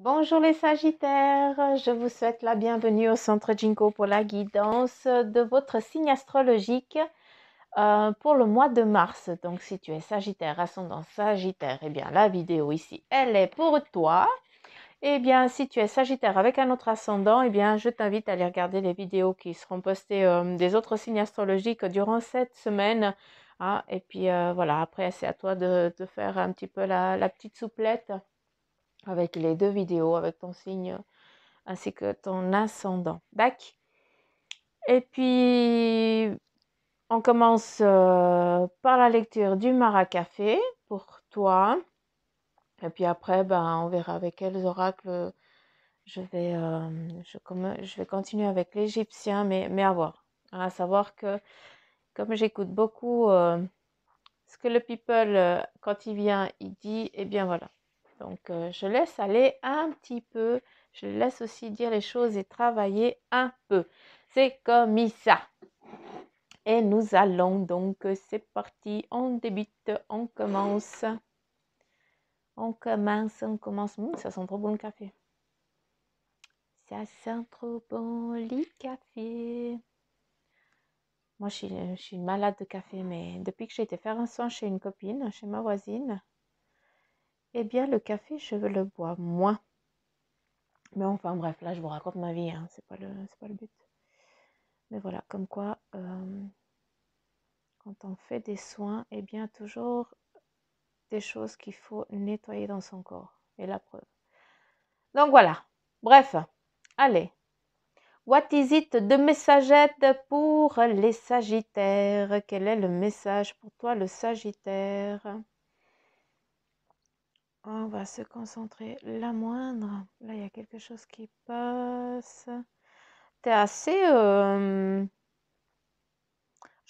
Bonjour les Sagittaires, je vous souhaite la bienvenue au Centre Jinko pour la guidance de votre signe astrologique pour le mois de mars. Donc si tu es Sagittaire, ascendant Sagittaire, eh bien la vidéo ici, elle est pour toi. Eh bien si tu es Sagittaire avec un autre ascendant, eh bien je t'invite à aller regarder les vidéos qui seront postées des autres signes astrologiques durant cette semaine. Hein. Et puis voilà, après c'est à toi de faire un petit peu la petite souplette avec les deux vidéos, avec ton signe ainsi que ton ascendant. D'accord. Et puis, on commence par la lecture du Maracafé pour toi. Et puis après, on verra avec quels oracles je vais continuer avec l'Égyptien, mais à voir. À savoir que, comme j'écoute beaucoup ce que le people, quand il vient, il dit, et bien voilà. Donc, je laisse aller un petit peu. Je laisse aussi dire les choses et travailler un peu. C'est comme ça. Et nous allons donc, c'est parti. On débute, on commence. On commence. Ça sent trop bon le café. Ça sent trop bon le café. Moi, je suis malade de café, mais depuis que j'ai été faire un soin chez une copine, chez ma voisine, eh bien, le café, je le bois moins. Mais enfin, bref, là, je vous raconte ma vie, hein, c'est pas le but. Mais voilà, comme quoi, quand on fait des soins, eh bien, toujours des choses qu'il faut nettoyer dans son corps. Et la preuve. Donc voilà, bref, allez. What is it de messagette pour les Sagittaires? Quel est le message pour toi, le Sagittaire? On va se concentrer la moindre. Là, il y a quelque chose qui passe. T'es assez... Je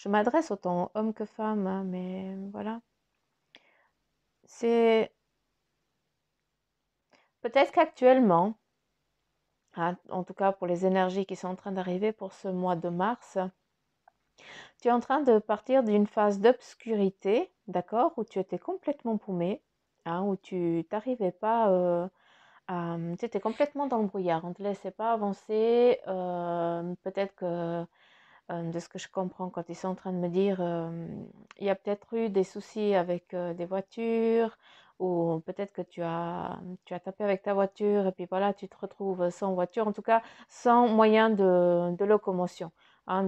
m'adresse autant homme que femme, hein, mais voilà. C'est... Peut-être qu'actuellement, hein, en tout cas pour les énergies qui sont en train d'arriver pour ce mois de mars, tu es en train de partir d'une phase d'obscurité, d'accord, où tu étais complètement paumé, hein, où tu n'arrivais pas... tu étais complètement dans le brouillard, on ne te laissait pas avancer. Peut-être que, de ce que je comprends quand ils sont en train de me dire, il y a peut-être eu des soucis avec des voitures, ou peut-être que tu as tapé avec ta voiture, et puis voilà, tu te retrouves sans voiture, en tout cas sans moyen de locomotion. Hein,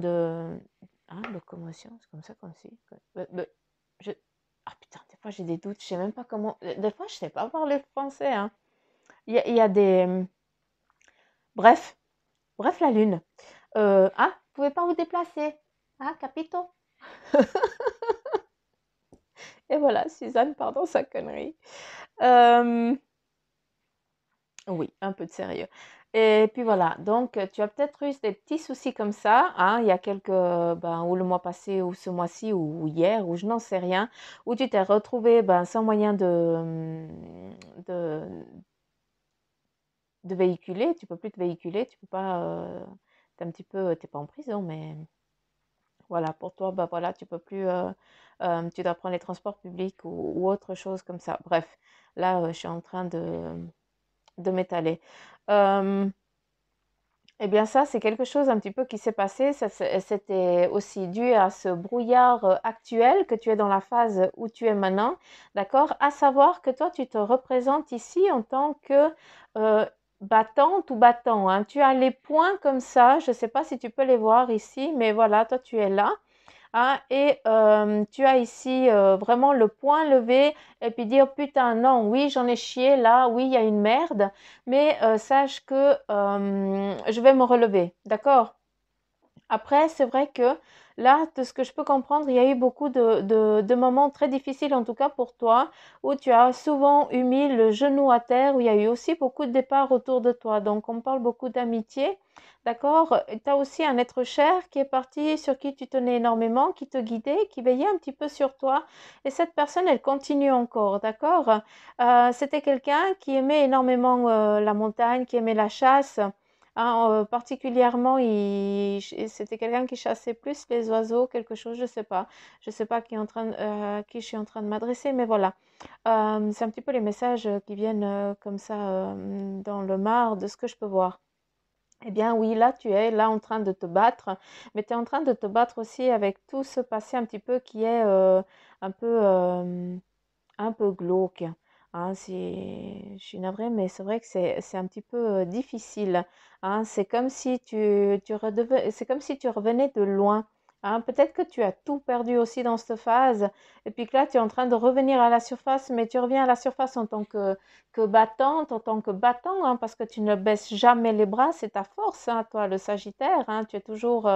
locomotion, c'est comme ça qu'on dit. Je... Ah putain, des fois j'ai des doutes, je sais même pas comment. Des fois je sais pas parler français, hein. Il y a des. Bref, la lune. Vous pouvez pas vous déplacer. Ah, capito. Et voilà, Suzanne, pardon sa connerie. Oui, un peu de sérieux. Et puis voilà, donc tu as peut-être eu des petits soucis comme ça, hein, il y a quelques, ou le mois passé, ou ce mois-ci, ou hier, ou je n'en sais rien, où tu t'es retrouvé sans moyen de véhiculer, tu peux plus te véhiculer, tu peux pas, t'es un petit peu, t'es pas en prison, mais voilà, pour toi, voilà, tu peux plus, tu dois prendre les transports publics ou autre chose comme ça. Bref, là, je suis en train de m'étaler. Eh bien ça, c'est quelque chose un petit peu qui s'est passé. C'était aussi dû à ce brouillard actuel que tu es dans la phase où tu es maintenant, d'accord? À savoir que toi, tu te représentes ici en tant que battante ou battant, hein. Tu as les points comme ça, je ne sais pas si tu peux les voir ici, mais voilà, toi, tu es là. Hein, et tu as ici vraiment le poing levé et puis dire putain non, oui j'en ai chié là, oui il y a une merde, mais sache que je vais me relever, d'accord? Après, c'est vrai que là, de ce que je peux comprendre, il y a eu beaucoup de moments très difficiles, en tout cas pour toi, où tu as souvent eu mis le genou à terre, où il y a eu aussi beaucoup de départs autour de toi. Donc, on parle beaucoup d'amitié, d'accord? Tu as aussi un être cher qui est parti, sur qui tu tenais énormément, qui te guidait, qui veillait un petit peu sur toi. Et cette personne, elle continue encore, d'accord? C'était quelqu'un qui aimait énormément la montagne, qui aimait la chasse, Particulièrement, c'était quelqu'un qui chassait plus les oiseaux, quelque chose, je sais pas. Je sais pas à qui je suis en train de m'adresser, mais voilà. C'est un petit peu les messages qui viennent comme ça dans le mar de ce que je peux voir. Eh bien oui, là tu es là en train de te battre, mais tu es en train de te battre aussi avec tout ce passé un petit peu qui est un peu glauque. Hein, je suis navrée, mais c'est vrai que c'est un petit peu difficile. Hein. C'est comme si c'est comme si tu revenais de loin. Hein. Peut-être que tu as tout perdu aussi dans cette phase, et puis que là, tu es en train de revenir à la surface, mais tu reviens à la surface en tant que battante, en tant que battant, hein, parce que tu ne baisses jamais les bras, c'est ta force, hein, toi, le Sagittaire. Hein, tu es toujours,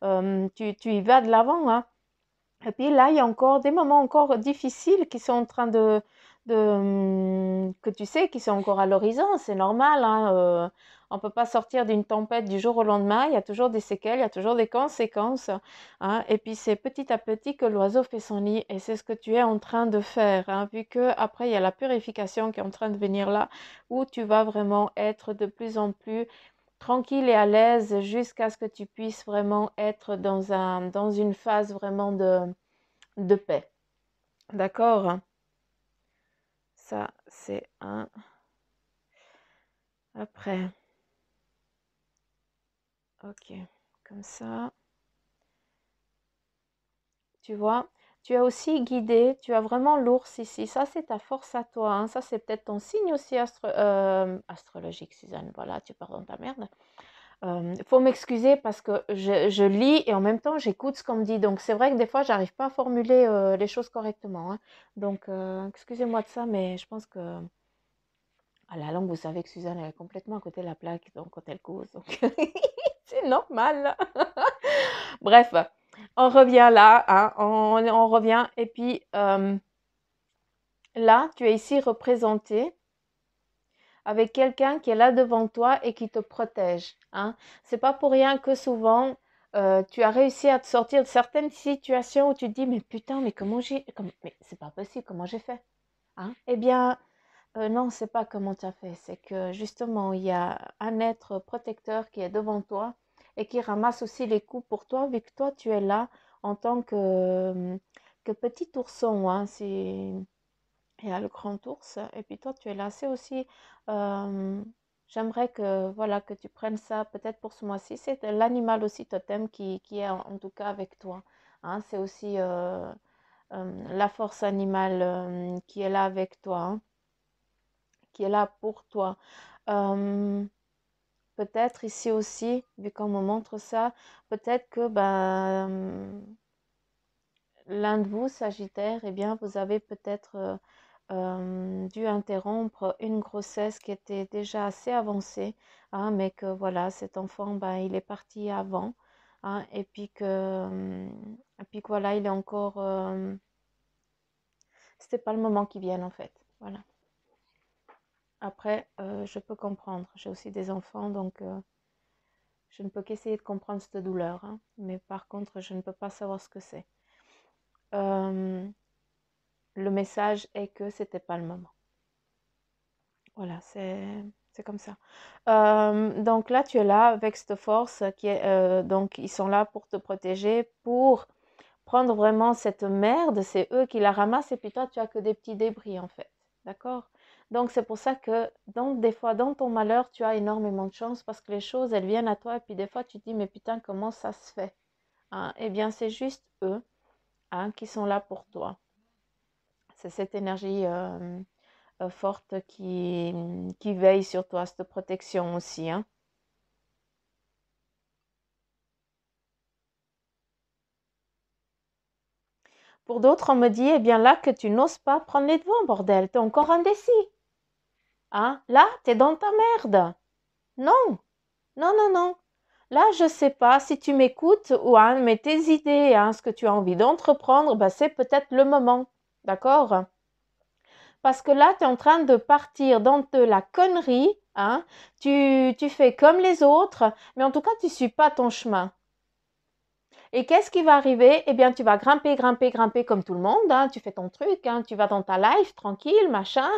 tu y vas de l'avant. Hein. Et puis là, il y a encore des moments encore difficiles qui sont en train que tu sais, qui sont encore à l'horizon, c'est normal, hein, on ne peut pas sortir d'une tempête du jour au lendemain, il y a toujours des séquelles, il y a toujours des conséquences, hein, et puis c'est petit à petit que l'oiseau fait son nid, et c'est ce que tu es en train de faire, hein, vu que après il y a la purification qui est en train de venir là, où tu vas vraiment être de plus en plus tranquille et à l'aise jusqu'à ce que tu puisses vraiment être dans une phase vraiment de paix. D'accord? Ça, c'est un. Après, ok, comme ça, tu vois. Tu as aussi guidé, tu as vraiment l'ours ici. Ça, c'est ta force à toi. Hein. Ça, c'est peut-être ton signe aussi astrologique, Suzanne. Voilà, tu pars dans ta merde. Il faut m'excuser parce que je lis et en même temps j'écoute ce qu'on me dit. Donc c'est vrai que des fois j'arrive pas à formuler les choses correctement. Hein. Donc excusez-moi de ça, mais je pense que à la langue, vous savez que Suzanne elle est complètement à côté de la plaque donc, quand elle cause. Donc c'est normal. Bref, on revient là. Hein, on revient. Et puis là, tu es ici représenté avec quelqu'un qui est là devant toi et qui te protège. Hein. C'est pas pour rien que souvent tu as réussi à te sortir de certaines situations où tu te dis mais putain mais mais c'est pas possible, comment j'ai fait. Hein. Eh bien non, c'est pas comment tu as fait, c'est que justement il y a un être protecteur qui est devant toi et qui ramasse aussi les coups pour toi vu que toi tu es là en tant que petit ourson. Hein. Il y a le grand ours et puis toi tu es là. C'est aussi, j'aimerais que voilà que tu prennes ça peut-être pour ce mois-ci. C'est l'animal aussi totem qui est en tout cas avec toi. Hein. C'est aussi la force animale qui est là avec toi, hein, qui est là pour toi. Euh, Peut-être ici aussi, vu qu'on me montre ça, peut-être que l'un de vous, Sagittaire, eh bien, vous avez peut-être dû interrompre une grossesse qui était déjà assez avancée, hein, mais que voilà, cet enfant, ben, il est parti avant, hein, et puis que voilà, il est encore, c'était pas le moment qui vienne en fait, voilà. Après, je peux comprendre, j'ai aussi des enfants, donc je ne peux qu'essayer de comprendre cette douleur, hein, mais par contre, je ne peux pas savoir ce que c'est. Euh, le message est que c'était pas le moment. Voilà, c'est comme ça. Donc là, tu es là avec cette force qui est donc ils sont là pour te protéger, pour prendre vraiment cette merde. C'est eux qui la ramassent et puis toi, tu as que des petits débris en fait. D'accord? Donc c'est pour ça que des fois dans ton malheur, tu as énormément de chance parce que les choses elles viennent à toi et puis des fois tu te dis mais putain comment ça se fait? Hein. Eh bien c'est juste eux, hein, qui sont là pour toi. C'est cette énergie forte qui veille sur toi, cette protection aussi. Hein. Pour d'autres, on me dit, eh bien là, que tu n'oses pas prendre les devants, bordel, t'es encore indécis. Hein? Là, t'es dans ta merde. Non, non, non, non. Là, je sais pas si tu m'écoutes ou hein, mais tes idées, hein, ce que tu as envie d'entreprendre, bah, c'est peut-être le moment. D'accord? Parce que là, tu es en train de partir dans de la connerie. Hein? Tu fais comme les autres, mais en tout cas, tu ne suis pas ton chemin. Et qu'est-ce qui va arriver? Eh bien, tu vas grimper, grimper, grimper comme tout le monde. Hein. Tu fais ton truc, hein. Tu vas dans ta life, tranquille, machin.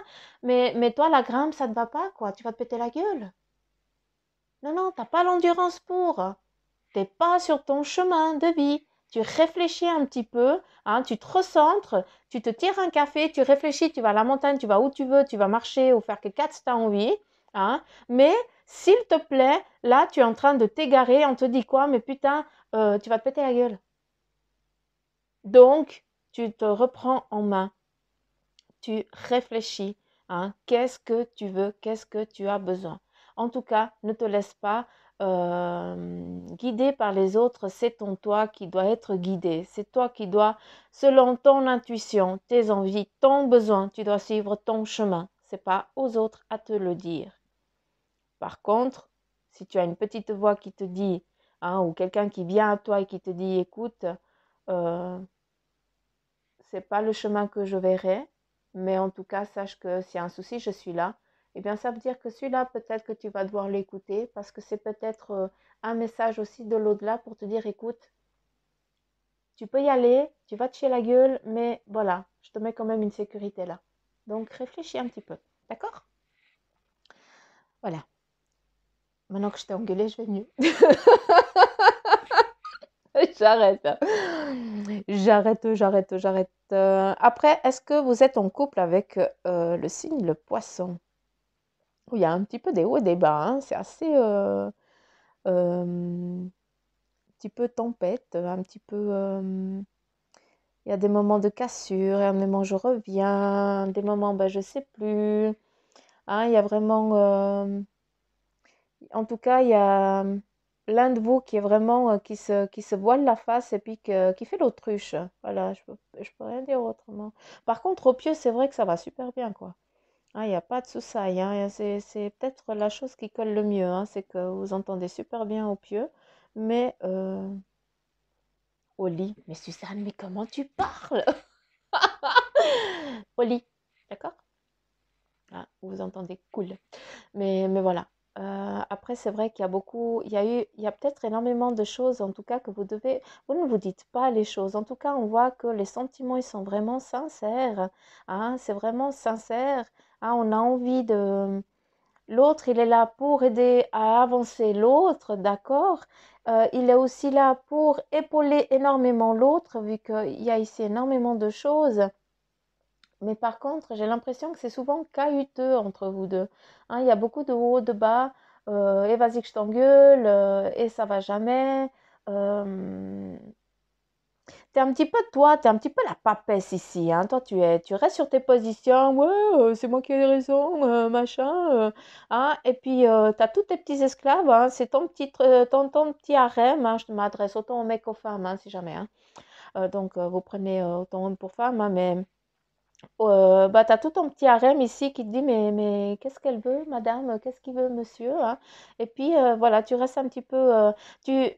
Mais toi, la grimpe, ça ne te va pas, quoi. Tu vas te péter la gueule. Non, non, tu n'as pas l'endurance pour. Tu n'es pas sur ton chemin de vie. Tu réfléchis un petit peu, hein, tu te recentres, tu te tires un café, tu réfléchis, tu vas à la montagne, tu vas où tu veux, tu vas marcher ou faire quelque chose si tu as envie. Hein, mais s'il te plaît, là, tu es en train de t'égarer, on te dit quoi, mais putain, tu vas te péter la gueule. Donc, tu te reprends en main, tu réfléchis, hein, qu'est-ce que tu veux, qu'est-ce que tu as besoin. En tout cas, ne te laisse pas guider par les autres, c'est ton toi qui doit être guidé, c'est toi qui dois, selon ton intuition, tes envies, ton besoin, tu dois suivre ton chemin, c'est pas aux autres à te le dire. Par contre, si tu as une petite voix qui te dit, hein, ou quelqu'un qui vient à toi et qui te dit, écoute, euh, c'est pas le chemin que je verrai, mais en tout cas, sache que s'il y a un souci, je suis là. Eh bien, ça veut dire que celui-là, peut-être que tu vas devoir l'écouter parce que c'est peut-être un message aussi de l'au-delà pour te dire, écoute, tu peux y aller, tu vas te chier la gueule, mais voilà, je te mets quand même une sécurité là. Donc, réfléchis un petit peu. D'accord? Voilà. Maintenant que je t'ai engueulé, je vais mieux. J'arrête. J'arrête. Après, est-ce que vous êtes en couple avec le signe le poisson? Où il y a un petit peu des hauts et des bas, hein. C'est assez un petit peu tempête, un petit peu. Il y a des moments de cassure, et un moment je reviens, des moments ben, je sais plus. Hein, il y a vraiment. En tout cas, il y a l'un de vous qui est vraiment qui se voile la face et puis qui fait l'autruche. Voilà, je peux rien dire autrement. Par contre, au pieu, c'est vrai que ça va super bien, quoi. Hein, il n'y a pas de souci, hein. C'est peut-être la chose qui colle le mieux, hein, c'est que vous entendez super bien au pieu, mais au lit. Mais Suzanne, mais comment tu parles? Au lit, d'accord? Ah, vous entendez cool. Mais voilà. Après, c'est vrai qu'il y a beaucoup, il y a peut-être énormément de choses, en tout cas, que vous ne vous dites pas les choses. En tout cas, on voit que les sentiments, ils sont vraiment sincères. Hein, c'est vraiment sincère. Hein, on a envie de, l'autre, il est là pour aider à avancer l'autre, d'accord? Il est aussi là pour épauler énormément l'autre, vu qu'il y a ici énormément de choses. Mais par contre, j'ai l'impression que c'est souvent cahuteux entre vous deux. Hein, il y a beaucoup de hauts, de bas. Et vas-y que je t'engueule, et ça va jamais. Euh, T'es un petit peu toi, t'es un petit peu la papesse ici, hein. Toi, tu restes sur tes positions. Ouais, c'est moi qui ai raison, machin. Hein. Et puis, t'as tous tes petits esclaves, hein. C'est ton petit harem, hein. Je m'adresse autant aux mecs qu'aux femmes, hein, si jamais. Hein. Donc, vous prenez autant homme pour femme, hein, mais bah, t'as tout ton petit harem ici qui te dit, mais qu'est-ce qu'elle veut, madame? Qu'est-ce qu'il veut, monsieur? Hein. Et puis, voilà, tu restes un petit peu. Tu,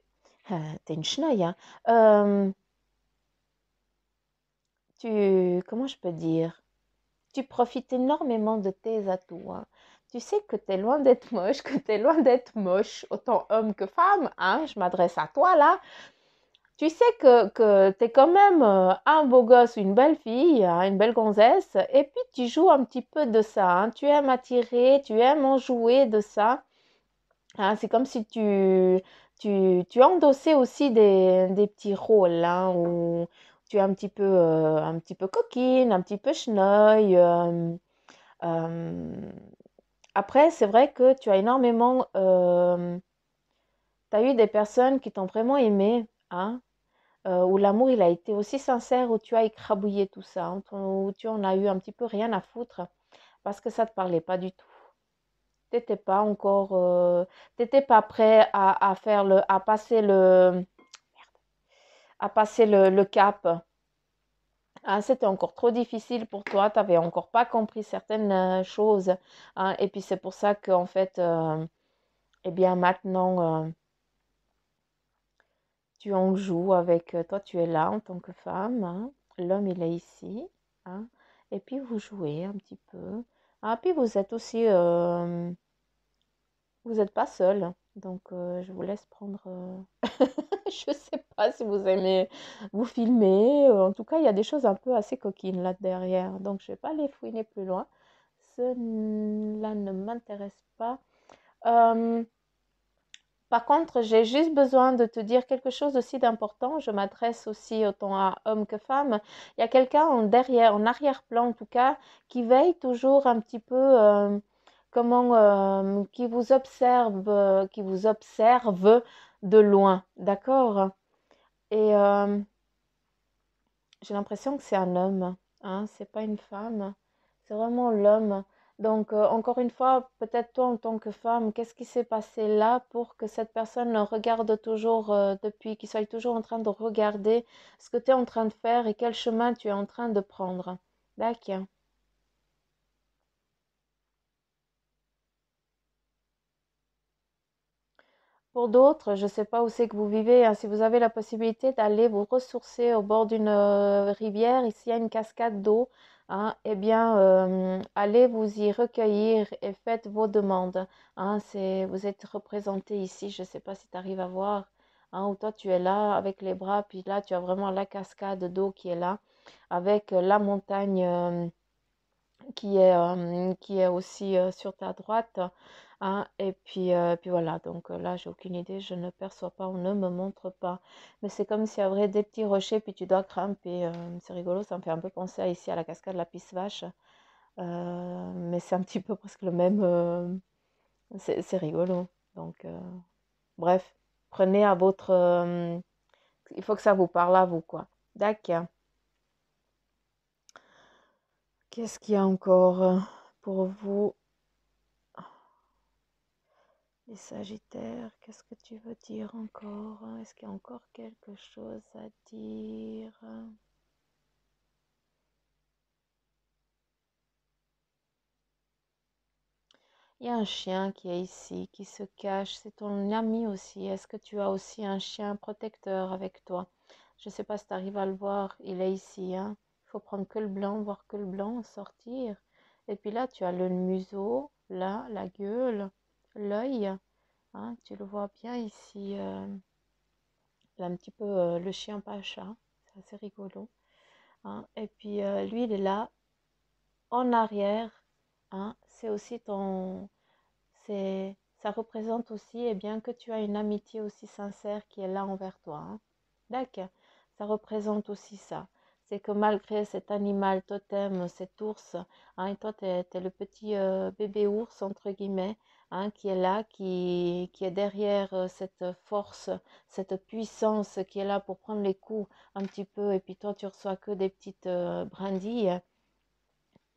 t'es une chenille, hein. Euh, comment je peux dire? Tu profites énormément de tes atouts. Hein. Tu sais que tu es loin d'être moche, que tu es loin d'être moche, autant homme que femme. Hein. Je m'adresse à toi là. Tu sais que tu es quand même un beau gosse ou une belle fille, hein, une belle gonzesse. Et puis tu joues un petit peu de ça. Hein. Tu aimes attirer, tu aimes en jouer de ça. Hein. C'est comme si tu endossais aussi des petits rôles hein, où tu es un petit peu coquine, un petit peu chenille. Euh, après, c'est vrai que tu as énormément, tu as eu des personnes qui t'ont vraiment aimé, hein, où l'amour il a été aussi sincère, où tu as écrabouillé tout ça, hein, où tu en as eu un petit peu rien à foutre parce que ça ne te parlait pas du tout. T'étais pas encore, t'étais pas prêt à passer le cap. Hein, c'était encore trop difficile pour toi, tu n'avais encore pas compris certaines choses. Hein, et puis c'est pour ça qu'en fait, eh bien maintenant, tu en joues avec, toi tu es là en tant que femme, hein, l'homme il est ici, hein, et puis vous jouez un petit peu. Ah, puis vous êtes aussi, vous n'êtes pas seul, donc je vous laisse prendre. Je sais pas si vous aimez vous filmer. En tout cas, il y a des choses un peu assez coquines là derrière, donc je vais pas les fouiner plus loin. Cela ne m'intéresse pas. Euh, Par contre, j'ai juste besoin de te dire quelque chose aussi d'important. Je m'adresse aussi autant à hommes que femmes. Il y a quelqu'un en derrière, en arrière-plan en tout cas, qui veille toujours un petit peu, qui vous observe de loin, d'accord? Et j'ai l'impression que c'est un homme, hein, c'est pas une femme, c'est vraiment l'homme. Donc, encore une fois, peut-être toi en tant que femme, qu'est-ce qui s'est passé là pour que cette personne regarde toujours qu'il soit toujours en train de regarder ce que tu es en train de faire et quel chemin tu es en train de prendre. D'accord. Pour d'autres, je ne sais pas où c'est que vous vivez, hein, si vous avez la possibilité d'aller vous ressourcer au bord d'une rivière, ici il y a une cascade d'eau, hein, eh bien, allez vous y recueillir et faites vos demandes. Hein, vous êtes représenté ici, je ne sais pas si tu arrives à voir, hein, où toi tu es là avec les bras, puis là tu as vraiment la cascade d'eau qui est là, avec la montagne qui est aussi sur ta droite. Hein, et puis voilà, donc là, j'ai aucune idée, je ne perçois pas, on ne me montre pas. Mais c'est comme s'il y avait des petits rochers, puis tu dois grimper. C'est rigolo, ça me fait un peu penser ici à la cascade de la Pisse Vache. Mais c'est un petit peu presque le même. C'est rigolo. Donc, bref, prenez à votre. Il faut que ça vous parle à vous, quoi. D'accord. Qu'est-ce qu'il y a encore pour vous? Les Sagittaires, qu'est-ce que tu veux dire encore? Est-ce qu'il y a encore quelque chose à dire? Il y a un chien qui est ici, qui se cache. C'est ton ami aussi. Est-ce que tu as aussi un chien protecteur avec toi? Je ne sais pas si tu arrives à le voir. Il est ici, hein. Il faut prendre que le blanc, voir que le blanc, sortir. Et puis là, tu as le museau, là, la gueule, l'œil. Hein, tu le vois bien ici. Il a un petit peu le chien pas chat. C'est assez rigolo. Hein. Et puis lui, il est là, en arrière. Hein. C'est aussi ça représente aussi eh bien, que tu as une amitié aussi sincère qui est là envers toi. Hein. D'accord. Ça représente aussi ça. C'est que malgré cet animal totem, cet ours, hein, et toi, tu es, le petit bébé ours, entre guillemets, hein, qui est là, qui est derrière cette force, cette puissance qui est là pour prendre les coups un petit peu, et puis toi, tu reçois que des petites brindilles.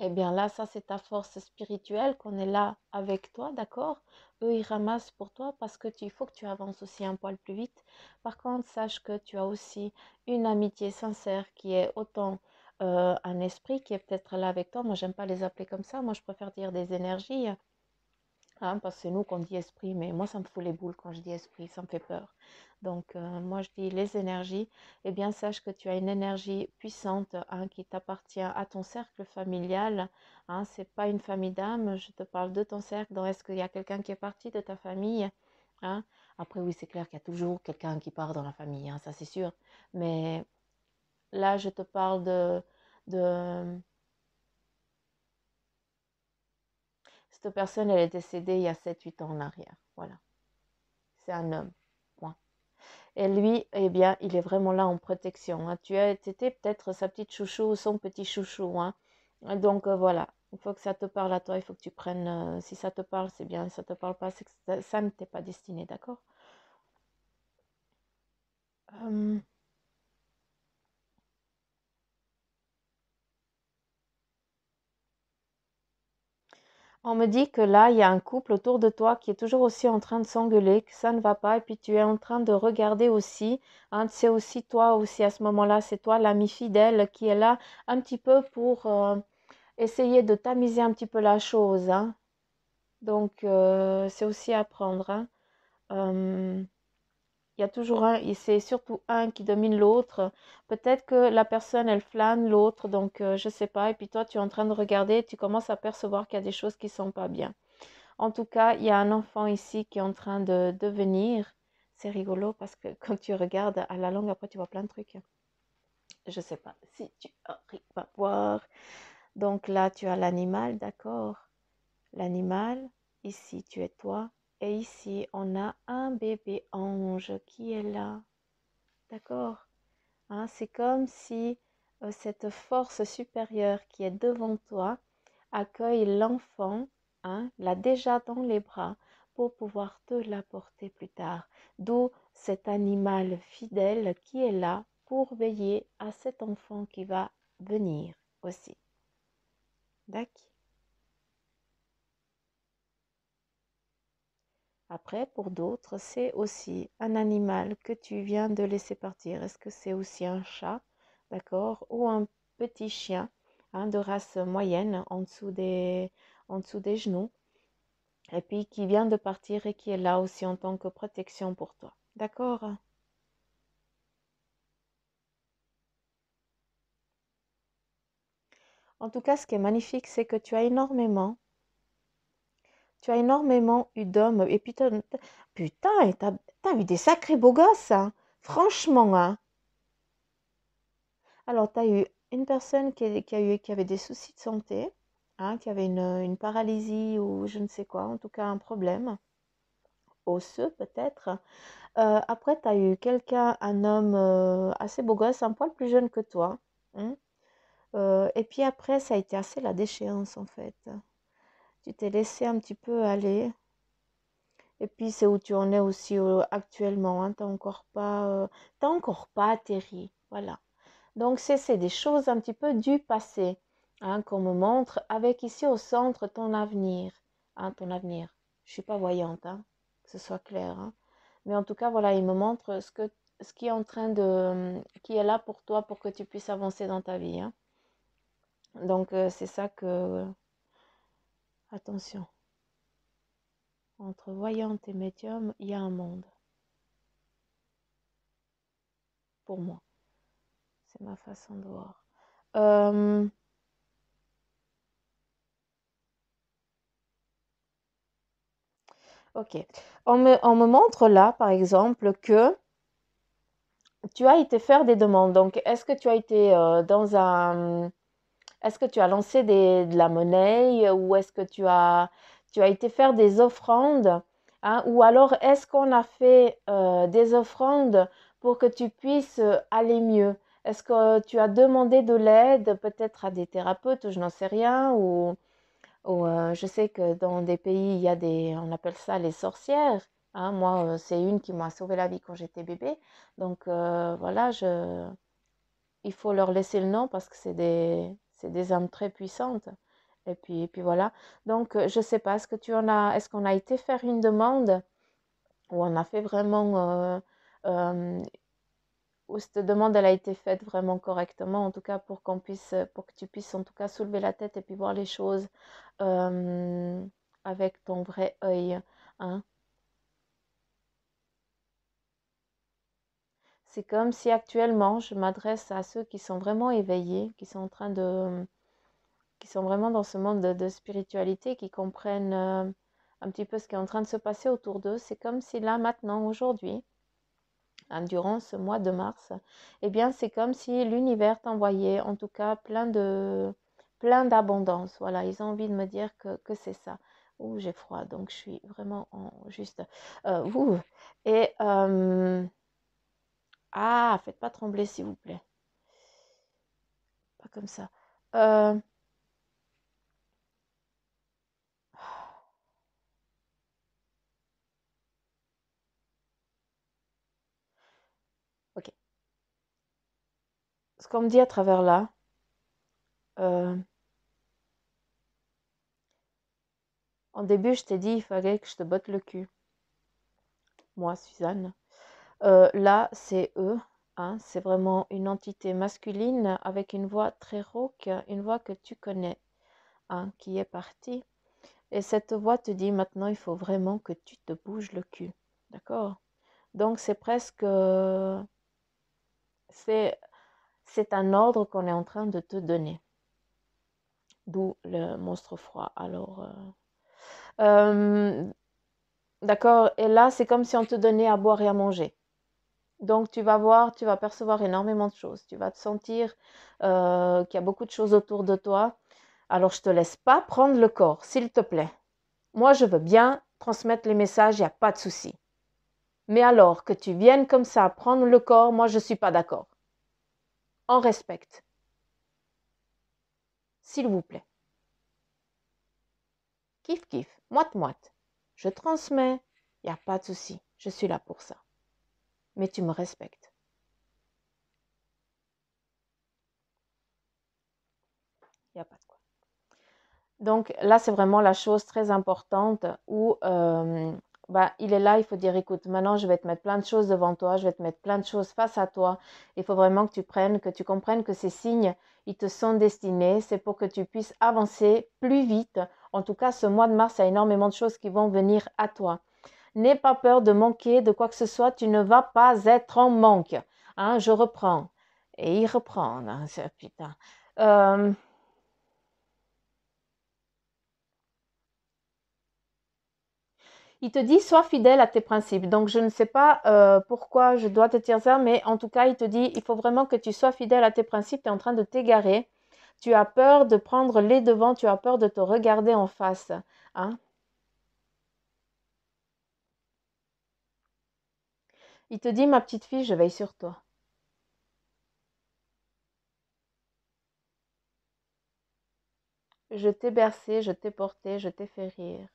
Eh bien là, ça c'est ta force spirituelle qu'on est là avec toi, d'accord? Eux, ils ramassent pour toi parce que il faut que tu avances aussi un poil plus vite. Par contre, sache que tu as aussi une amitié sincère qui est autant un esprit qui est peut-être là avec toi. Moi, j'aime pas les appeler comme ça. Moi, je préfère dire des énergies. Hein, parce que c'est nous qu'on dit esprit, mais moi ça me fout les boules quand je dis esprit, ça me fait peur. Donc moi je dis les énergies, eh bien sache que tu as une énergie puissante hein, qui t'appartient à ton cercle familial. Hein, c'est pas une famille d'âmes, je te parle de ton cercle. Donc est-ce qu'il y a quelqu'un qui est parti de ta famille? Hein? Après oui c'est clair qu'il y a toujours quelqu'un qui part dans la famille, hein, ça c'est sûr. Mais là je te parle de cette personne, elle est décédée il y a 7 8 ans en arrière. Voilà, c'est un homme. Point. Et lui, eh bien, il est vraiment là en protection. Hein. Tu étais peut-être sa petite chouchou ou son petit chouchou. Hein. Donc voilà, il faut que ça te parle à toi. Il faut que tu prennes. Si ça te parle, c'est bien. Si ça te parle pas, c'est que ça ne t'est pas destiné, d'accord? Euh, on me dit que là, il y a un couple autour de toi qui est toujours aussi en train de s'engueuler, que ça ne va pas, et puis tu es en train de regarder aussi. Hein, c'est aussi toi aussi à ce moment-là, c'est toi l'ami fidèle qui est là un petit peu pour essayer de tamiser un petit peu la chose. Hein. Donc, c'est aussi à apprendre. Hein. Euh, il y a toujours un, et c'est surtout un qui domine l'autre. Peut-être que la personne, elle flâne l'autre, donc je sais pas. Et puis toi, tu es en train de regarder et tu commences à percevoir qu'il y a des choses qui sont pas bien. En tout cas, il y a un enfant ici qui est en train de venir. C'est rigolo parce que quand tu regardes à la longue, après, tu vois plein de trucs. Je sais pas si tu arrives à voir. Donc là, tu as l'animal, d'accord? L'animal, ici tu es toi, Et ici, on a un bébé ange qui est là. D'accord? Hein, c'est comme si cette force supérieure qui est devant toi accueille l'enfant, hein, l'a déjà dans les bras pour pouvoir te l'apporter plus tard. D'où cet animal fidèle qui est là pour veiller à cet enfant qui va venir aussi. D'accord? Après, pour d'autres, c'est aussi un animal que tu viens de laisser partir. Est-ce que c'est aussi un chat, d'accord, ou un petit chien, hein, de race moyenne, en dessous des genoux, et puis qui vient de partir et qui est là aussi en tant que protection pour toi. D'accord? En tout cas, ce qui est magnifique, c'est que tu as énormément eu d'hommes. Et puis, putain, et t'as eu des sacrés beaux gosses, hein. Franchement, hein. Alors, tu as eu une personne qui avait des soucis de santé, hein, qui avait une paralysie ou je ne sais quoi, en tout cas un problème osseux peut-être. Après, tu as eu quelqu'un, un homme assez beau gosse, un poil plus jeune que toi, hein. Et puis après, ça a été assez la déchéance en fait. Tu t'es laissé un petit peu aller. Et puis c'est où tu en es aussi actuellement, hein. T'as encore pas atterri. Voilà. Donc, c'est des choses un petit peu du passé, hein, qu'on me montre avec ici au centre ton avenir. Hein, ton avenir. Je ne suis pas voyante, hein, que ce soit clair, hein. Mais en tout cas, voilà, il me montre ce qui est en train qui est là pour toi pour que tu puisses avancer dans ta vie, hein. Donc, c'est ça que, attention, entre voyante et médium, il y a un monde, pour moi. C'est ma façon de voir. Euh, ok. On me montre là, par exemple, que tu as été faire des demandes. Donc, est-ce que tu as été est-ce que tu as lancé de la monnaie ou est-ce que tu as été faire des offrandes, hein, ou alors est-ce qu'on a fait des offrandes pour que tu puisses aller mieux? Est-ce que tu as demandé de l'aide peut-être à des thérapeutes, je n'en sais rien, je sais que dans des pays, il y a on appelle ça les sorcières. Hein. Moi, c'est une qui m'a sauvé la vie quand j'étais bébé. Donc voilà, il faut leur laisser le nom parce que c'est des âmes très puissantes. Et puis voilà. Donc je sais pas, est-ce qu'on a été faire une demande ou on a fait vraiment, euh, ou cette demande elle a été faite vraiment correctement, en tout cas pour que tu puisses en tout cas soulever la tête et puis voir les choses euh, avec ton vrai œil, hein. C'est comme si actuellement je m'adresse à ceux qui sont vraiment éveillés, qui sont vraiment dans ce monde de spiritualité, qui comprennent un petit peu ce qui est en train de se passer autour d'eux. C'est comme si là, maintenant, aujourd'hui, hein, durant ce mois de mars, eh bien, c'est comme si l'univers t'envoyait en tout cas plein d'abondance. Voilà, ils ont envie de me dire que c'est ça. Ouh, j'ai froid, donc je suis vraiment juste. Ouh. Et faites pas trembler, s'il vous plaît. Pas comme ça. Euh, ok. Ce qu'on me dit à travers là, euh, en début, je t'ai dit, il fallait que je te botte le cul. Moi, Suzanne. Là, c'est eux, hein, c'est vraiment une entité masculine avec une voix très rauque, une voix que tu connais, hein, qui est partie. Et cette voix te dit maintenant, il faut vraiment que tu te bouges le cul. D'accord? Donc, c'est, c'est un ordre qu'on est en train de te donner. D'où le monstre froid. Alors, d'accord? Et là, c'est comme si on te donnait à boire et à manger. Donc, tu vas percevoir énormément de choses. Tu vas te sentir qu'il y a beaucoup de choses autour de toi. Alors, je ne te laisse pas prendre le corps, s'il te plaît. Moi, je veux bien transmettre les messages, il n'y a pas de souci. Mais alors que tu viennes comme ça prendre le corps, moi je ne suis pas d'accord. On respecte. S'il vous plaît. Kiff, kiff, moite. Je transmets, il n'y a pas de souci. Je suis là pour ça. Mais tu me respectes. Il n'y a pas de quoi. Donc là, c'est vraiment la chose très importante où il est là, il faut dire, écoute, maintenant je vais te mettre plein de choses devant toi, je vais te mettre plein de choses face à toi. Il faut vraiment que tu comprennes que ces signes, ils te sont destinés, c'est pour que tu puisses avancer plus vite. En tout cas, ce mois de mars, il y a énormément de choses qui vont venir à toi. N'aie pas peur de manquer de quoi que ce soit, tu ne vas pas être en manque. Hein, je reprends. Et il reprend. Hein, putain. Il te dit, sois fidèle à tes principes. Donc, je ne sais pas pourquoi je dois te dire ça, mais en tout cas, il te dit, il faut vraiment que tu sois fidèle à tes principes. Tu es en train de t'égarer. Tu as peur de prendre les devants. Tu as peur de te regarder en face. Hein. Il te dit, ma petite fille, je veille sur toi. Je t'ai bercé, je t'ai porté, je t'ai fait rire.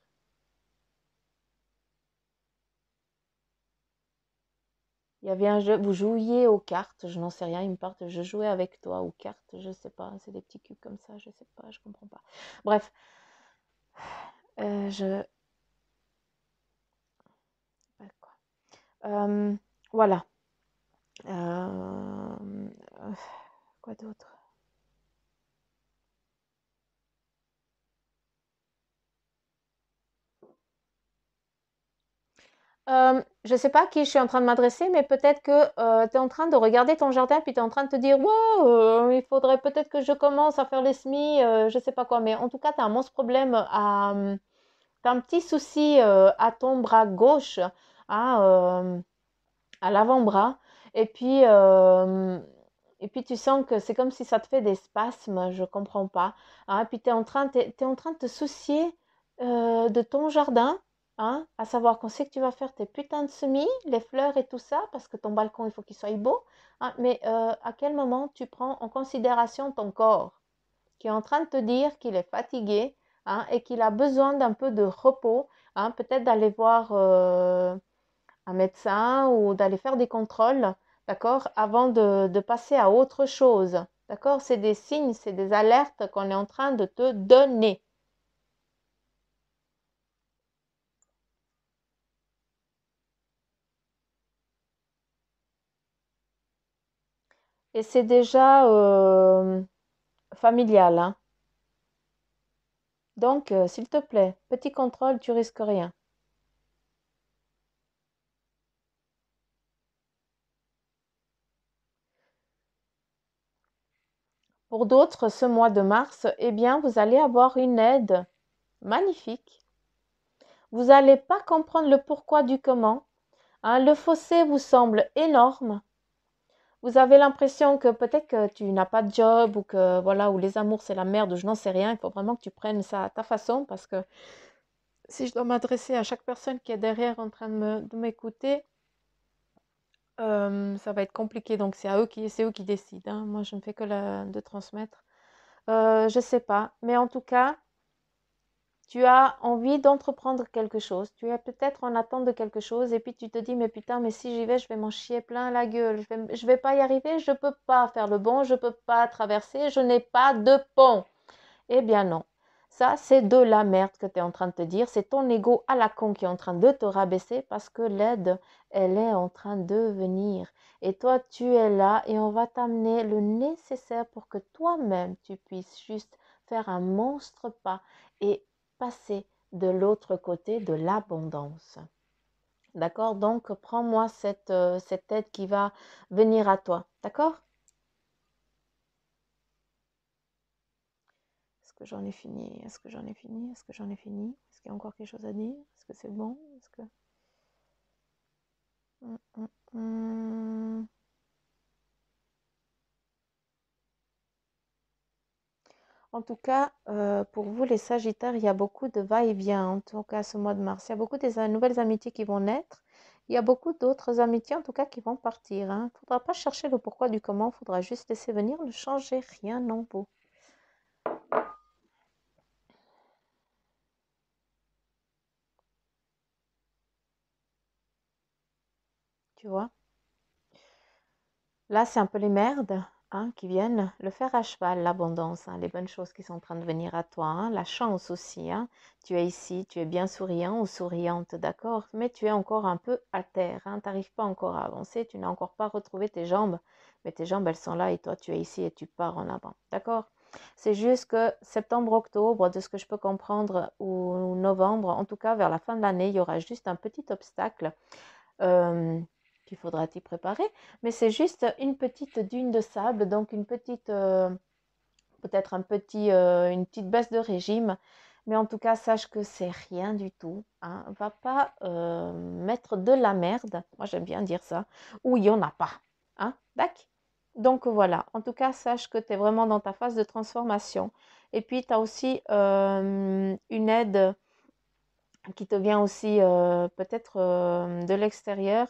Il y avait un jeu, vous jouiez aux cartes, je n'en sais rien, il me parle, je jouais avec toi aux cartes, je sais pas, c'est des petits cubes comme ça, je sais pas, je comprends pas. Bref, je... voilà. Quoi d'autre? Je ne sais pas à qui je suis en train de m'adresser, mais peut-être que tu es en train de regarder ton jardin, puis tu es en train de te dire, wow, il faudrait peut-être que je commence à faire les semis, je ne sais pas quoi. Mais en tout cas, tu as un monstre problème tu as un petit souci à ton bras gauche, hein, à l'avant-bras. Et puis, euh, et puis, tu sens que c'est comme si ça te fait des spasmes, je ne comprends pas. Hein. Puis, tu es, t'es en train de te soucier de ton jardin, hein, à savoir qu'on sait que tu vas faire tes putains de semis, les fleurs et tout ça, parce que ton balcon, il faut qu'il soit beau. Hein. Mais à quel moment tu prends en considération ton corps, qui est en train de te dire qu'il est fatigué, hein, et qu'il a besoin d'un peu de repos, hein, peut-être d'aller voir un médecin ou d'aller faire des contrôles, d'accord, avant de passer à autre chose. D'accord? C'est des signes, c'est des alertes qu'on est en train de te donner. Et c'est déjà familial. Hein. Donc, s'il te plaît, petit contrôle, tu risques rien. Pour d'autres, ce mois de mars, eh bien, vous allez avoir une aide magnifique. Vous n'allez pas comprendre le pourquoi du comment. Hein. Le fossé vous semble énorme. Vous avez l'impression que peut-être que tu n'as pas de job ou que voilà, ou les amours c'est la merde, ou je n'en sais rien. Il faut vraiment que tu prennes ça à ta façon parce que si je dois m'adresser à chaque personne qui est derrière en train de m'écouter, ça va être compliqué. Donc c'est eux qui décident. Hein. Moi, je ne fais que de transmettre. Je sais pas, mais en tout cas, tu as envie d'entreprendre quelque chose, tu es peut-être en attente de quelque chose et puis tu te dis mais putain mais si j'y vais je vais m'en chier plein la gueule, je vais pas y arriver, je peux pas faire le bon, je peux pas traverser, je n'ai pas de pont. Eh bien non, ça c'est de la merde que tu es en train de te dire, c'est ton ego à la con qui est en train de te rabaisser parce que l'aide elle est en train de venir et toi tu es là et on va t'amener le nécessaire pour que toi-même tu puisses juste faire un monstre pas et passer de l'autre côté de l'abondance. D'accord? Donc, prends-moi cette aide qui va venir à toi. D'accord? Est-ce que j'en ai fini? Est-ce que j'en ai fini? Est-ce que j'en ai fini? Est-ce qu'il y a encore quelque chose à dire? Est-ce que c'est bon? Est-ce que... Hum, hum, hum. En tout cas, pour vous les Sagittaires, il y a beaucoup de va-et-vient, en tout cas ce mois de mars. Il y a beaucoup de nouvelles amitiés qui vont naître. Il y a beaucoup d'autres amitiés, en tout cas, qui vont partir. Il ne faudra pas chercher le pourquoi du comment, il faudra juste laisser venir, ne changez rien en vous. Tu vois? Là, c'est un peu les merdes qui viennent. Le fer à cheval, l'abondance, les bonnes choses qui sont en train de venir à toi. La chance aussi. Tu es ici, tu es bien souriant ou souriante, d'accord? Mais tu es encore un peu à terre. Tu n'arrives pas encore à avancer. Tu n'as encore pas retrouvé tes jambes. Mais tes jambes, elles sont là et toi, tu es ici et tu pars en avant. D'accord? C'est juste que septembre, octobre, de ce que je peux comprendre, ou novembre, en tout cas vers la fin de l'année, il y aura juste un petit obstacle. Qu'il faudra t'y préparer, mais c'est juste une petite dune de sable, donc une petite, peut-être une petite baisse de régime, mais en tout cas, sache que c'est rien du tout. Va pas mettre de la merde, moi j'aime bien dire ça, où il n'y en a pas. D'accord? Donc voilà, en tout cas, sache que tu es vraiment dans ta phase de transformation. Et puis, tu as aussi une aide qui te vient aussi peut-être de l'extérieur.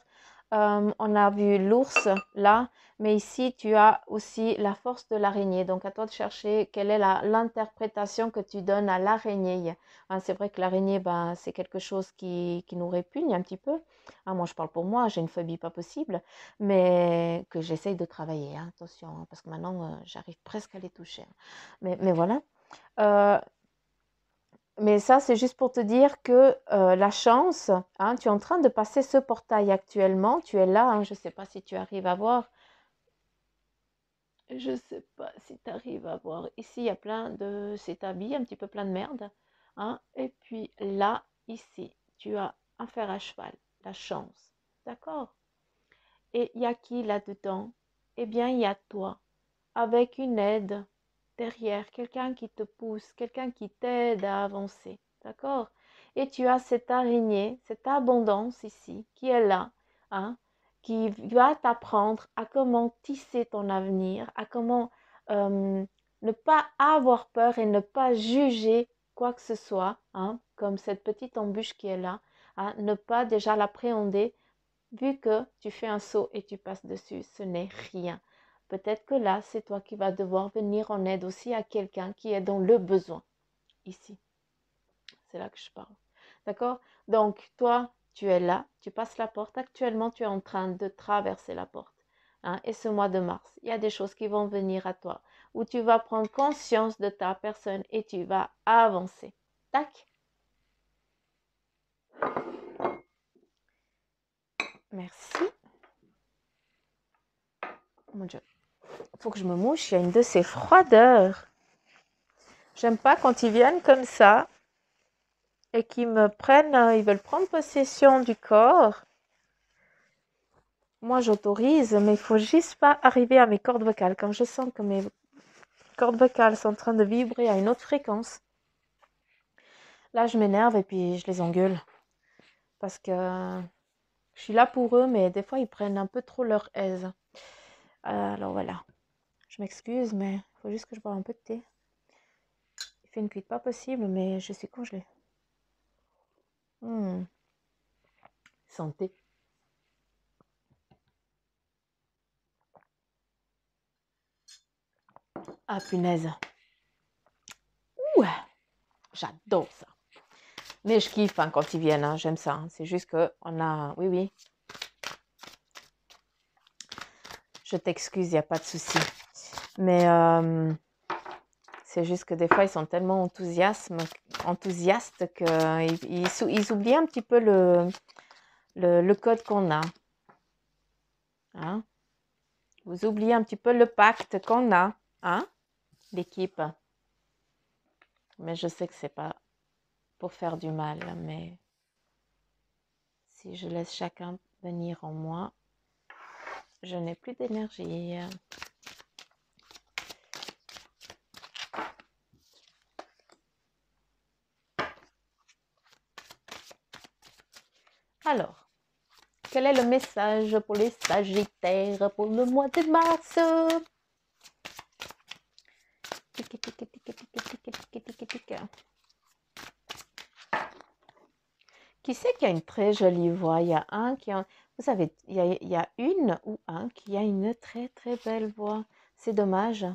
On a vu l'ours là, mais ici tu as aussi la force de l'araignée. Donc à toi de chercher quelle est l'interprétation que tu donnes à l'araignée. C'est vrai que l'araignée, c'est quelque chose qui nous répugne un petit peu. Moi je parle pour moi, j'ai une phobie pas possible, mais que j'essaye de travailler. Attention, parce que maintenant j'arrive presque à les toucher. Mais voilà. Mais ça, c'est juste pour te dire que la chance, tu es en train de passer ce portail actuellement, tu es là, je ne sais pas si tu arrives à voir, je ne sais pas si tu arrives à voir, ici il y a plein de, c'est habillé un petit peu plein de merde, et puis là, ici, tu as un fer à cheval, la chance, d'accord? Et il y a qui là-dedans? Eh bien, il y a toi, avec une aide derrière, quelqu'un qui te pousse, quelqu'un qui t'aide à avancer, d'accord? Et tu as cette araignée, cette abondance ici, qui est là, qui va t'apprendre à comment tisser ton avenir, à comment ne pas avoir peur et ne pas juger quoi que ce soit, comme cette petite embûche qui est là, ne pas déjà l'appréhender, vu que tu fais un saut et tu passes dessus, ce n'est rien. Peut-être que là, c'est toi qui vas devoir venir en aide aussi à quelqu'un qui est dans le besoin. Ici, c'est là que je parle. D'accord? Donc, toi, tu es là, tu passes la porte. Actuellement, tu es en train de traverser la porte. Et ce mois de mars, il y a des choses qui vont venir à toi, où tu vas prendre conscience de ta personne et tu vas avancer. Tac? Merci. Mon Dieu. Il faut que je me mouche, il y a une de ces froideurs. J'aime pas quand ils viennent comme ça et qu'ils me prennent, ils veulent prendre possession du corps. Moi, j'autorise, mais il faut juste pas arriver à mes cordes vocales. Quand je sens que mes cordes vocales sont en train de vibrer à une autre fréquence, là, je m'énerve et puis je les engueule. Parce que je suis là pour eux, mais des fois, ils prennent un peu trop leur aise. Alors voilà. Je m'excuse, mais il faut juste que je boive un peu de thé. Il fait une cuite pas possible, mais je suis congelée. Santé. Ah, punaise. Ouh, j'adore ça. Mais je kiffe quand ils viennent, j'aime ça. C'est juste que on a... Oui, oui. Je t'excuse, il n'y a pas de souci. Mais c'est juste que des fois, ils sont tellement enthousiastes qu'ils oublient un petit peu le code qu'on a. Vous oubliez un petit peu le pacte qu'on a, l'équipe. Mais je sais que c'est pas pour faire du mal, mais si je laisse chacun venir en moi, je n'ai plus d'énergie. Alors, quel est le message pour les Sagittaires pour le mois de mars? Qui c'est qui a une très jolie voix? Il y a un qui a, vous savez, il y a une ou un qui a une très très belle voix. C'est dommage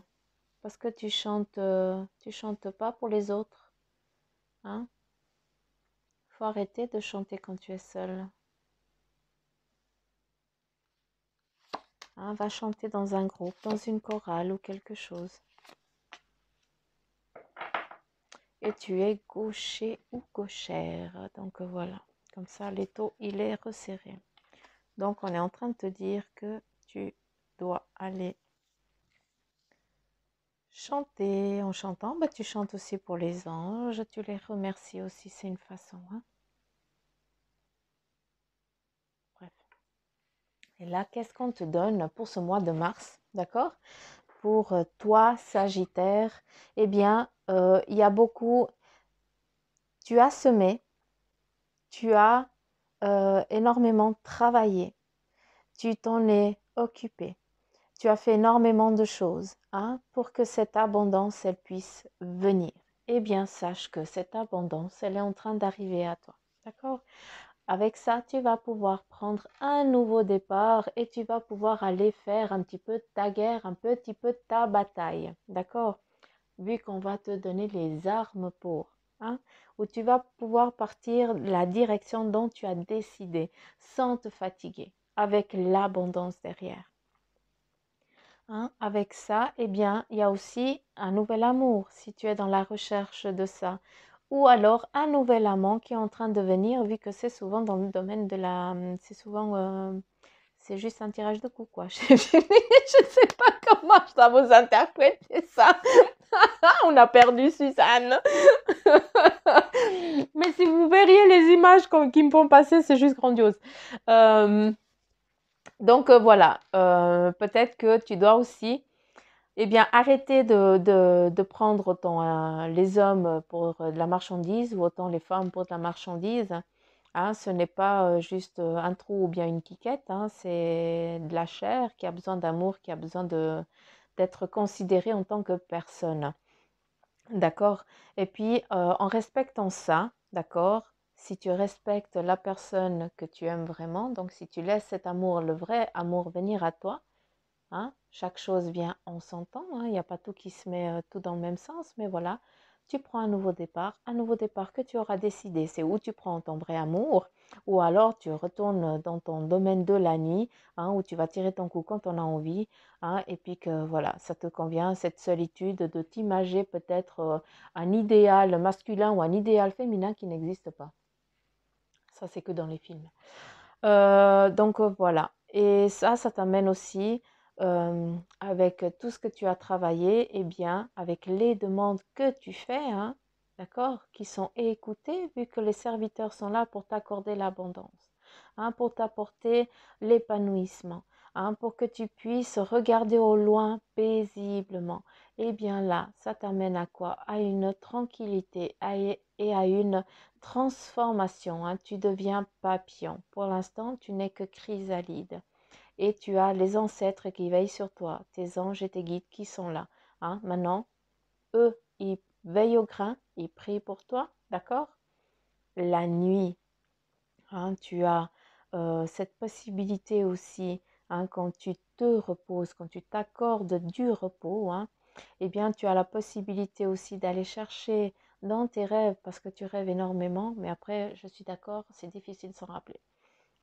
parce que tu chantes pas pour les autres, hein? Faut arrêter de chanter quand tu es seul. Hein, va chanter dans un groupe, dans une chorale ou quelque chose. Et tu es gaucher ou gauchère. Donc voilà, comme ça l'étau il est resserré. Donc on est en train de te dire que tu dois aller chanter. En chantant, bah, tu chantes aussi pour les anges, tu les remercies aussi, c'est une façon. Hein. Bref. Et là, qu'est-ce qu'on te donne pour ce mois de mars? D'accord? Pour toi, Sagittaire, eh bien, il y a beaucoup, tu as semé, tu as énormément travaillé, tu t'en es occupé, tu as fait énormément de choses hein, pour que cette abondance, elle puisse venir. Eh bien, sache que cette abondance, elle est en train d'arriver à toi. D'accord? Avec ça, tu vas pouvoir prendre un nouveau départ et tu vas pouvoir aller faire un petit peu ta guerre, un petit peu ta bataille. D'accord? Vu qu'on va te donner les armes pour. Hein, où tu vas pouvoir partir la direction dont tu as décidé sans te fatiguer, avec l'abondance derrière. Hein, avec ça, eh bien, il y a aussi un nouvel amour si tu es dans la recherche de ça. Ou alors un nouvel amant qui est en train de venir, vu que c'est souvent dans le domaine de la... C'est souvent... c'est juste un tirage de coups, quoi. Je ne sais pas comment je dois vous interpréter ça. On a perdu Suzanne. Mais si vous verriez les images qui me font passer, c'est juste grandiose. Donc voilà, peut-être que tu dois aussi arrêter de prendre autant les hommes pour de la marchandise ou autant les femmes pour de la marchandise. Hein, ce n'est pas juste un trou ou bien une quiquette, hein, c'est de la chair qui a besoin d'amour, qui a besoin d'être considérée en tant que personne. D'accord? Et puis, en respectant ça, d'accord? Si tu respectes la personne que tu aimes vraiment, donc si tu laisses cet amour, le vrai amour venir à toi, hein, chaque chose vient en son temps, hein, il n'y a pas tout qui se met tout dans le même sens, mais voilà, tu prends un nouveau départ que tu auras décidé, c'est où tu prends ton vrai amour, ou alors tu retournes dans ton domaine de la nuit, hein, où tu vas tirer ton coup quand on a envie, hein, et puis que voilà, ça te convient, cette solitude de t'imager peut-être un idéal masculin ou un idéal féminin qui n'existe pas. Ça, c'est que dans les films. Donc voilà. Et ça t'amène aussi avec tout ce que tu as travaillé, eh bien, avec les demandes que tu fais, hein, d'accord, qui sont écoutées, vu que les serviteurs sont là pour t'accorder l'abondance, hein, pour t'apporter l'épanouissement, hein, pour que tu puisses regarder au loin paisiblement. Eh bien là, ça t'amène à quoi? À une tranquillité et à une transformation, hein, tu deviens papillon. Pour l'instant, tu n'es que chrysalide. Et tu as les ancêtres qui veillent sur toi, tes anges et tes guides qui sont là. Hein. Maintenant, eux, ils veillent au grain, ils prient pour toi, d'accord? La nuit, hein, tu as cette possibilité aussi, hein, quand tu te reposes, quand tu t'accordes du repos, hein, eh bien, tu as la possibilité aussi d'aller chercher dans tes rêves, parce que tu rêves énormément, mais après, je suis d'accord, c'est difficile de s'en rappeler.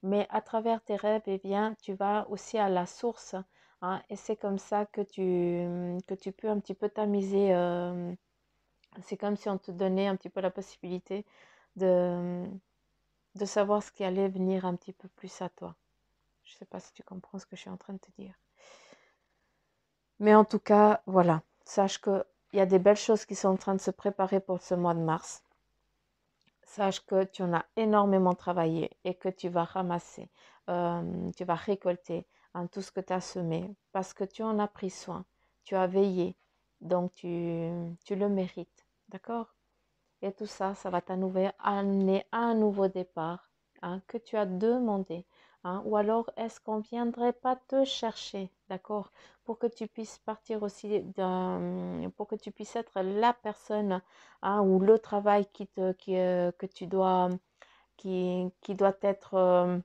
Mais à travers tes rêves, eh bien, tu vas aussi à la source, hein, et c'est comme ça que tu peux un petit peu t'amuser. C'est comme si on te donnait un petit peu la possibilité de, de savoir ce qui allait venir un petit peu plus à toi. Je ne sais pas si tu comprends ce que je suis en train de te dire. Mais en tout cas, voilà, sache qu'il y a des belles choses qui sont en train de se préparer pour ce mois de mars. Sache que tu en as énormément travaillé et que tu vas ramasser, tu vas récolter hein, tout ce que tu as semé parce que tu en as pris soin, tu as veillé, donc tu le mérites, d'accord? Et tout ça, ça va t'amener à un nouveau départ hein, que tu as demandé, hein? Ou alors, est-ce qu'on ne viendrait pas te chercher, d'accord? Pour que tu puisses partir aussi, pour que tu puisses être la personne, hein, ou le travail que tu dois, qui doit être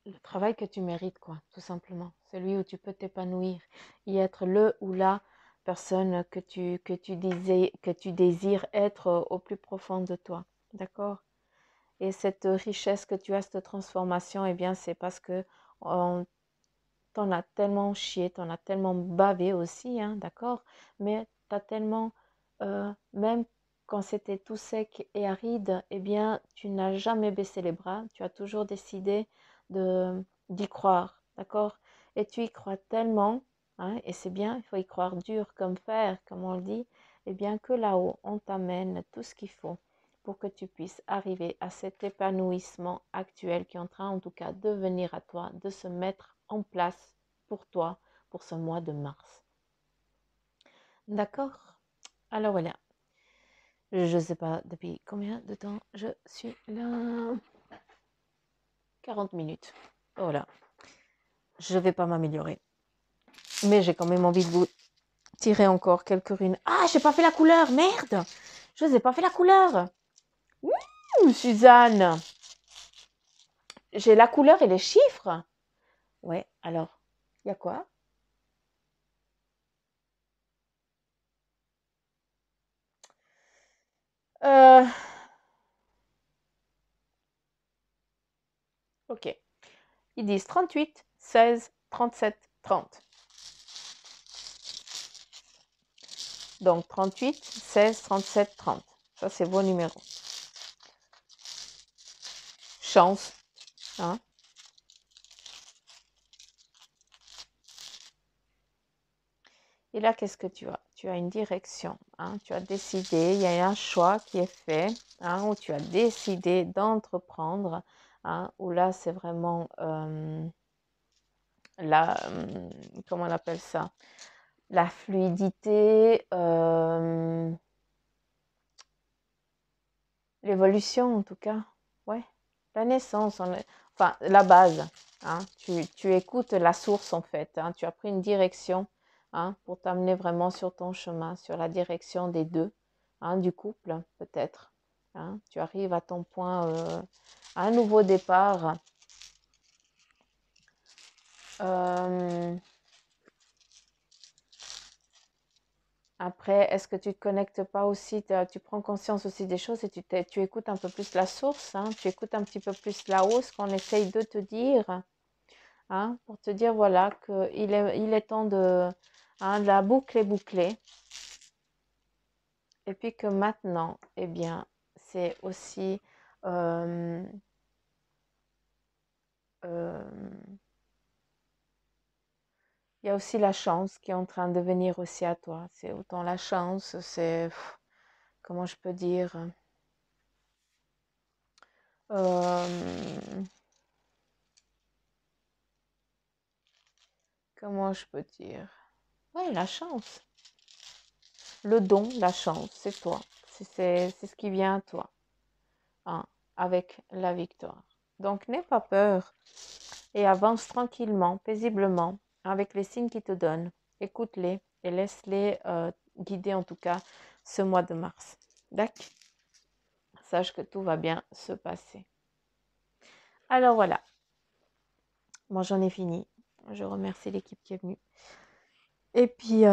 le travail que tu mérites, quoi, tout simplement. Celui où tu peux t'épanouir et être le ou la personne que tu désires être au plus profond de toi. D'accord? Et cette richesse que tu as, cette transformation, eh bien, c'est parce que on t'en as tellement chié, t'en as tellement bavé aussi, hein, d'accord? Mais t'as tellement, même quand c'était tout sec et aride, eh bien, tu n'as jamais baissé les bras, tu as toujours décidé d'y croire, d'accord? Et tu y crois tellement, hein, et c'est bien, il faut y croire dur comme fer, comme on le dit, eh bien que là-haut, on t'amène tout ce qu'il faut pour que tu puisses arriver à cet épanouissement actuel qui est en train, en tout cas, de venir à toi, de se mettre en place pour toi, pour ce mois de mars. D'accord? Alors voilà. Je ne sais pas depuis combien de temps je suis là. 40 minutes. Voilà. Je ne vais pas m'améliorer. Mais j'ai quand même envie de vous tirer encore quelques runes. Ah, j'ai pas fait la couleur, merde! Je n'ai pas fait la couleur. Ouh, Suzanne! J'ai la couleur et les chiffres. Ouais, alors, il y a quoi? Ok. Ils disent 38, 16, 37, 30. Donc 38, 16, 37, 30. Ça, c'est vos numéros. Chance. Hein? Et là, qu'est-ce que tu as? Tu as une direction. Hein? Tu as décidé, il y a un choix qui est fait, hein, où tu as décidé d'entreprendre. Hein, où là, c'est vraiment la, comment on appelle ça? La fluidité, l'évolution en tout cas. Ouais, la naissance, enfin la base. Hein. Tu écoutes la source en fait. Hein. Tu as pris une direction, hein, pour t'amener vraiment sur ton chemin, sur la direction des deux, hein, du couple peut-être. Hein. Tu arrives à ton point, à un nouveau départ. Après, est-ce que tu ne te connectes pas aussi, tu prends conscience aussi des choses et tu écoutes un peu plus la source, hein, tu écoutes un petit peu plus là-haut ce qu'on essaye de te dire, hein, pour te dire voilà qu'il est temps de, hein, la boucle est bouclée et puis que maintenant, eh bien, c'est aussi euh, il y a aussi la chance qui est en train de venir aussi à toi. C'est autant la chance, c'est, comment je peux dire, euh, comment je peux dire, ouais, la chance. Le don, la chance, c'est toi. C'est ce qui vient à toi, hein, avec la victoire. Donc, n'aie pas peur et avance tranquillement, paisiblement, avec les signes qui te donnent. Écoute-les et laisse-les guider en tout cas ce mois de mars. D'accord? Sache que tout va bien se passer. Alors voilà, moi j'en ai fini. Je remercie l'équipe qui est venue. Et puis,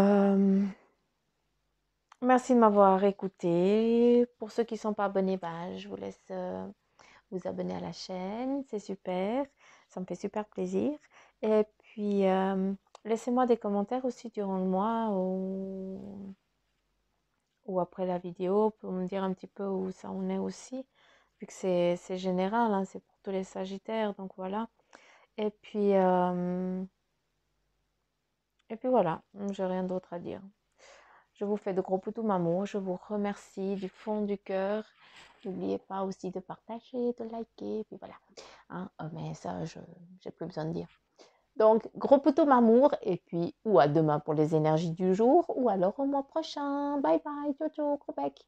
merci de m'avoir écouté. Pour ceux qui ne sont pas abonnés, bah, je vous laisse vous abonner à la chaîne. C'est super. Ça me fait super plaisir. Et puis, laissez-moi des commentaires aussi durant le mois ou après la vidéo pour me dire un petit peu où ça en est aussi. Vu que c'est général, hein, c'est pour tous les Sagittaires. Donc voilà. Et puis, voilà. J'ai rien d'autre à dire. Je vous fais de gros poutous maman. Je vous remercie du fond du cœur. N'oubliez pas aussi de partager, de liker, puis voilà. Hein, mais ça, je n'ai plus besoin de dire. Donc, gros poutous m'amour, et puis ou à demain pour les énergies du jour, ou alors au mois prochain. Bye bye, ciao ciao, gros bec.